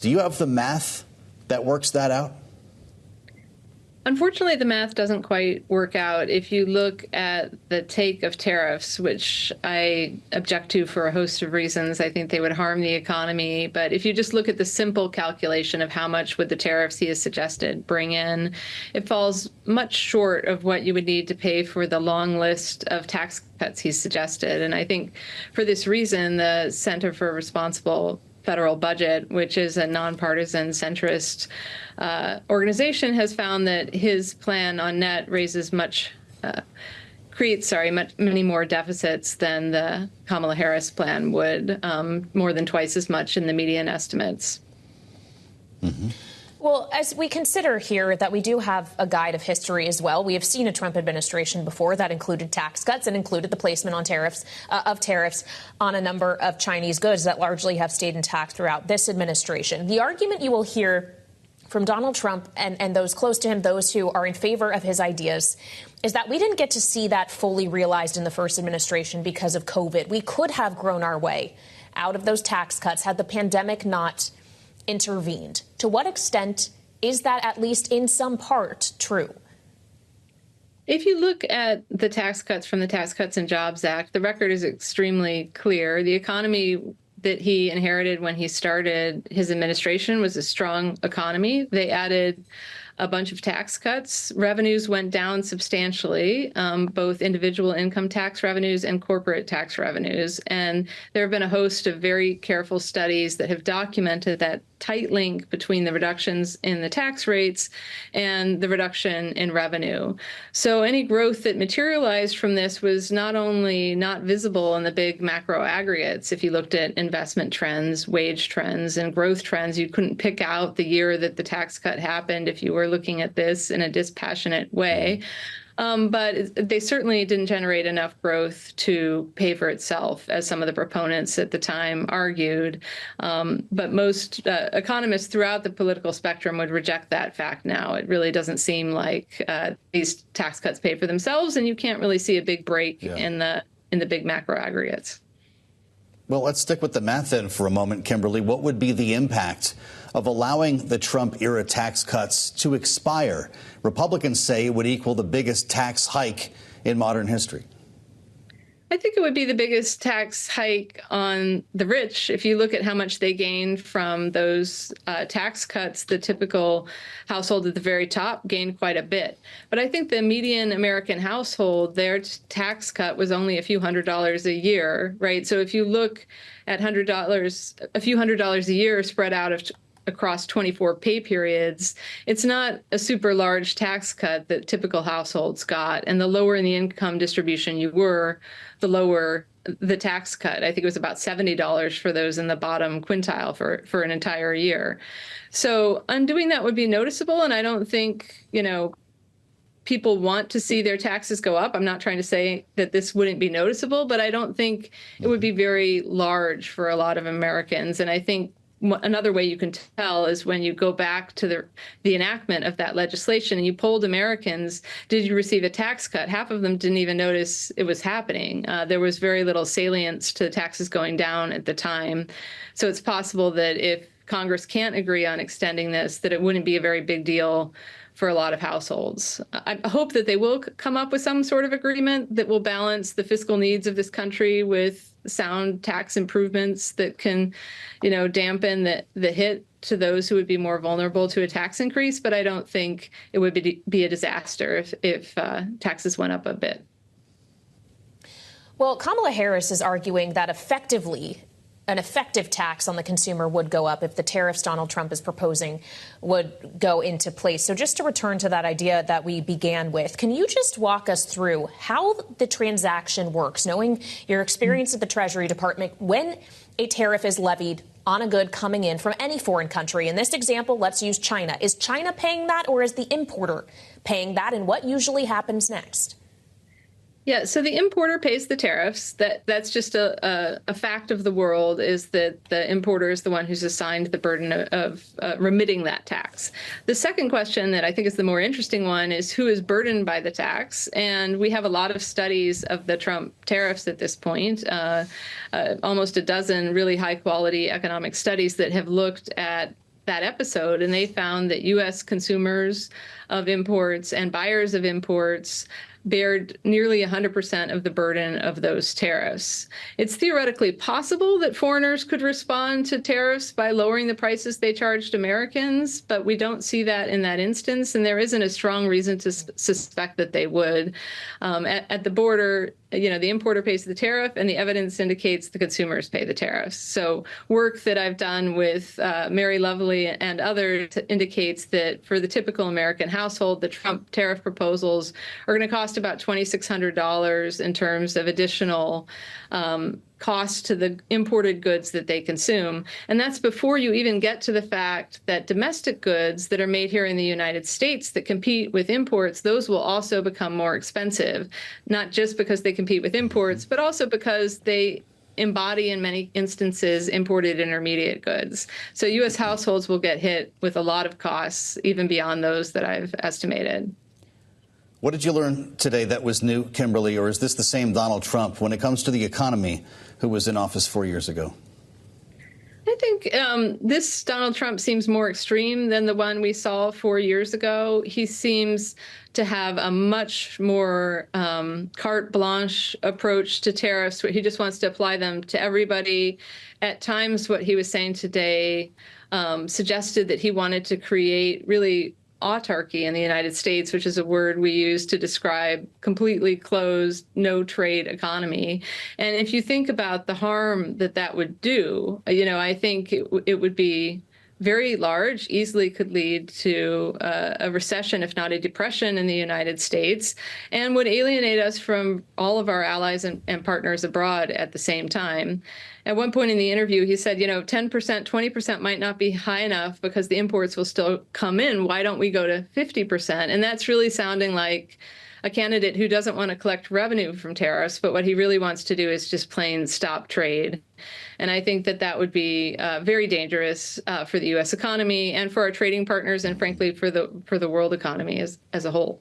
Do you have the math that works that out? Unfortunately, the math doesn't quite work out. If you look at the take of tariffs, which I object to for a host of reasons, I think they would harm the economy. But if you just look at the simple calculation of how much would the tariffs he has suggested bring in, it falls much short of what you would need to pay for the long list of tax cuts he's suggested. And I think for this reason, the Center for Responsible Federal Budget, which is a nonpartisan centrist organization, has found that his plan on net raises creates many more deficits than the Kamala Harris plan would, more than twice as much in the median estimates. Mm-hmm. Well, as we consider here that we do have a guide of history as well, we have seen a Trump administration before that included tax cuts and included the placement on tariffs on a number of Chinese goods that largely have stayed intact throughout this administration. The argument you will hear from Donald Trump and those close to him, those who are in favor of his ideas, is that we didn't get to see that fully realized in the first administration because of COVID. We could have grown our way out of those tax cuts had the pandemic not intervened. To what extent is that, at least in some part, true? If you look at the tax cuts from the Tax Cuts and Jobs Act, the record is extremely clear. The economy that he inherited when he started his administration was a strong economy. They added a bunch of tax cuts. Revenues went down substantially, both individual income tax revenues and corporate tax revenues. And there have been a host of very careful studies that have documented that tight link between the reductions in the tax rates and the reduction in revenue. So any growth that materialized from this was not only not visible in the big macro aggregates. If you looked at investment trends, wage trends, and growth trends, you couldn't pick out the year that the tax cut happened if you were looking at this in a dispassionate way. But they certainly didn't generate enough growth to pay for itself, as some of the proponents at the time argued. But most economists throughout the political spectrum would reject that fact now. It really doesn't seem like these tax cuts pay for themselves, and you can't really see a big break in the big macro aggregates. Well, let's stick with the math then for a moment, Kimberly. What would be the impact of allowing the Trump-era tax cuts to expire? Republicans say it would equal the biggest tax hike in modern history. I think it would be the biggest tax hike on the rich. If you look at how much they gained from those tax cuts, the typical household at the very top gained quite a bit. But I think the median American household, their tax cut was only a few $100s a year, right? So if you look at a few $100s a year spread out across 24 pay periods, it's not a super large tax cut that typical households got. And the lower in the income distribution you were, the lower the tax cut. I think it was about $70 for those in the bottom quintile for an entire year. So undoing that would be noticeable. And I don't think, people want to see their taxes go up. I'm not trying to say that this wouldn't be noticeable, but I don't think it would be very large for a lot of Americans. And I think another way you can tell is when you go back to the enactment of that legislation and you polled Americans, did you receive a tax cut? Half of them didn't even notice it was happening. There was very little salience to taxes going down at the time. So it's possible that if Congress can't agree on extending this, that it wouldn't be a very big deal for a lot of households. I hope that they will come up with some sort of agreement that will balance the fiscal needs of this country with sound tax improvements that can, dampen the hit to those who would be more vulnerable to a tax increase. But I don't think it would be a disaster if taxes went up a bit. Well, Kamala Harris is arguing that an effective tax on the consumer would go up if the tariffs Donald Trump is proposing would go into place. So just to return to that idea that we began with, can you just walk us through how the transaction works, knowing your experience at the Treasury Department, when a tariff is levied on a good coming in from any foreign country? In this example, let's use China. Is China paying that, or is the importer paying that, and what usually happens next? Yeah, so the importer pays the tariffs. That's just a fact of the world, is that the importer is the one who's assigned the burden of remitting that tax. The second question that I think is the more interesting one is who is burdened by the tax. And we have a lot of studies of the Trump tariffs at this point, almost a dozen really high quality economic studies that have looked at that episode, and they found that U.S. consumers of imports and buyers of imports bared nearly 100% of the burden of those tariffs. It's theoretically possible that foreigners could respond to tariffs by lowering the prices they charged Americans, but we don't see that in that instance, and there isn't a strong reason to suspect that they would. At the border, the importer pays the tariff, and the evidence indicates the consumers pay the tariffs. So work that I've done with Mary Lovely and others indicates that for the typical American household, the Trump tariff proposals are going to cost about $2,600 in terms of additional cost to the imported goods that they consume. And that's before you even get to the fact that domestic goods that are made here in the United States that compete with imports, those will also become more expensive, not just because they compete with imports, but also because they embody, in many instances, imported intermediate goods. So U.S. households will get hit with a lot of costs, even beyond those that I've estimated. What did you learn today that was new, Kimberly, or is this the same Donald Trump when it comes to the economy who was in office 4 years ago? I think this Donald Trump seems more extreme than the one we saw 4 years ago. He seems to have a much more carte blanche approach to tariffs, where he just wants to apply them to everybody. At times, what he was saying today suggested that he wanted to create really autarky in the United States, which is a word we use to describe completely closed, no trade economy. And if you think about the harm that that would do, I think it would be very large, easily could lead to a recession, if not a depression, in the United States, and would alienate us from all of our allies and partners abroad at the same time. At one point in the interview, he said, 10%, 20% might not be high enough because the imports will still come in. Why don't we go to 50%? And that's really sounding like a candidate who doesn't want to collect revenue from tariffs, but what he really wants to do is just plain stop trade. And I think that would be very dangerous for the U.S. economy and for our trading partners, and frankly, for the world economy as a whole.